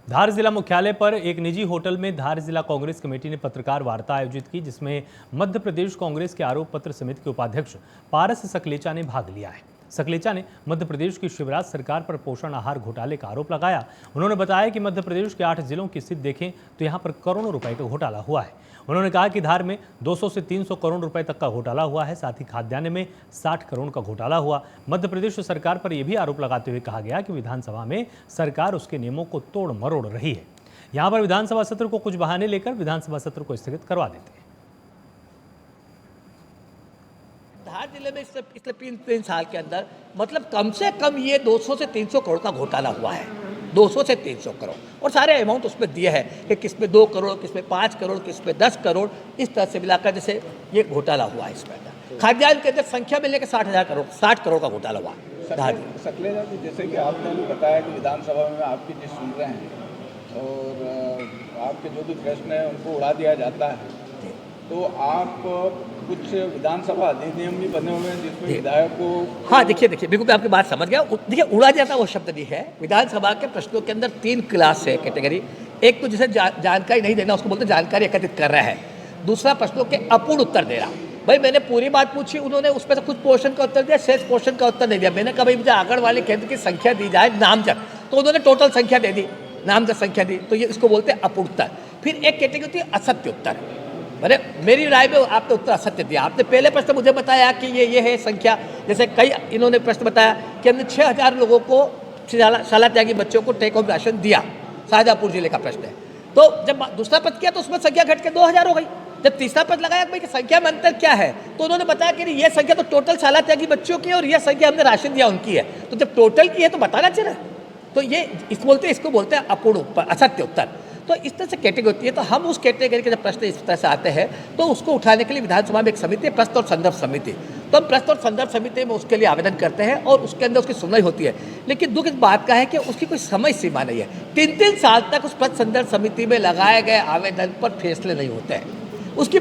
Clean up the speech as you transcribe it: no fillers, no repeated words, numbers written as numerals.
धार जिला मुख्यालय पर एक निजी होटल में धार जिला कांग्रेस कमेटी ने पत्रकार वार्ता आयोजित की, जिसमें मध्य प्रदेश कांग्रेस के आरोप पत्र समिति के उपाध्यक्ष पारस सकलेचा ने भाग लिया है। सकलेचा ने मध्य प्रदेश की शिवराज सरकार पर पोषण आहार घोटाले का आरोप लगाया। उन्होंने बताया कि मध्य प्रदेश के 8 जिलों की स्थिति देखें तो यहां पर करोड़ों रुपए का घोटाला हुआ है। उन्होंने कहा कि धार में 200 से 300 करोड़ रुपए तक का घोटाला हुआ है, साथ ही खाद्यान्न में 60 करोड़ का घोटाला हुआ। मध्य प्रदेश सरकार पर यह भी आरोप लगाते हुए कहा गया कि विधानसभा में सरकार उसके नियमों को तोड़ मरोड़ रही है। यहां पर विधानसभा सत्र को कुछ बहाने लेकर विधानसभा सत्र को स्थगित करवा देते हैं। धार जिले में पिछले 3 साल के अंदर मतलब कम से कम ये 200 से 300 करोड़ का घोटाला हुआ है। 200 से 300 करोड़ और सारे अमाउंट उसमें दिए हैं कि किस में 2 करोड़, किस में 5 करोड़, किस में 10 करोड़, इस तरह से मिलाकर जैसे ये घोटाला हुआ है। इसमें अंदर खाद्यान्न के अंदर संख्या में लेकर 60,000 करोड़ 60 करोड़ का घोटाला हुआ। सकलेजा जी, जैसे कि आपने बताया कि विधानसभा में आपकी चीज़ सुन रहे हैं और आपके जो भी प्रश्न है उनको उड़ा दिया जाता है, तो आप कुछ विधानसभा अधिनियम भी बने हुए हैं जिसमें विधायक को। हाँ, देखिए बिल्कुल मैं आपकी बात समझ गया। देखिए, उड़ा जाता वो शब्द नहीं है। विधानसभा के प्रश्नों के अंदर 3 क्लास है, कैटेगरी। एक तो जिसे जानकारी नहीं देना, उसको बोलते जानकारी एकत्रित कर रहा है। दूसरा, प्रश्नों के अपूर्ण उत्तर दे रहा। भाई मैंने पूरी बात पूछी, उन्होंने उसमें से कुछ पोर्शन का उत्तर दिया, शेष पोर्शन का उत्तर नहीं दिया। मैंने कहा भाई मुझे आंगनवाड़ी केंद्र की संख्या दी जाए नामजद, तो उन्होंने टोटल संख्या दे दी, नामजद संख्या दी, तो ये इसको बोलते हैं अपूर्ण उत्तर। फिर एक कैटेगरी होती है असत्य उत्तर। अरे मेरी राय में आपने उत्तर असत्य दिया। आपने पहले प्रश्न मुझे बताया कि ये है संख्या, जैसे कई इन्होंने प्रश्न बताया कि हमने 6,000 लोगों को शाला त्यागी बच्चों को टेक होम राशन दिया। शाहजहाँपुर जिले का प्रश्न है। तो जब दूसरा पद किया तो उसमें संख्या घट के 2,000 हो गई। जब तीसरा पद लगाया भाई कि संख्या में अंतर क्या है, तो उन्होंने बताया कि ये संख्या तो टोटल शाला त्यागी बच्चों की है और यह संख्या हमने राशन दिया उनकी है। तो जब टोटल की है तो बताना चाहिए। तो ये इसको बोलते हैं अपूर्ण असत्य उत्तर। तो इस तरह से कैटेगरी होती है। तो हम उस कैटेगरी के जब प्रश्न इस तरह से आते हैं तो उसको उठाने के लिए विधानसभा में एक समिति है, प्रश्न और संदर्भ समिति। तो हम प्रश्न और संदर्भ समिति में उसके लिए आवेदन करते हैं और उसके अंदर उसकी सुनवाई होती है। लेकिन दुख इस बात का है कि उसकी कोई समय सीमा नहीं है। 3 साल तक उस प्रश्न संदर्भ समिति में लगाए गए आवेदन पर फैसले नहीं होते हैं। उसकी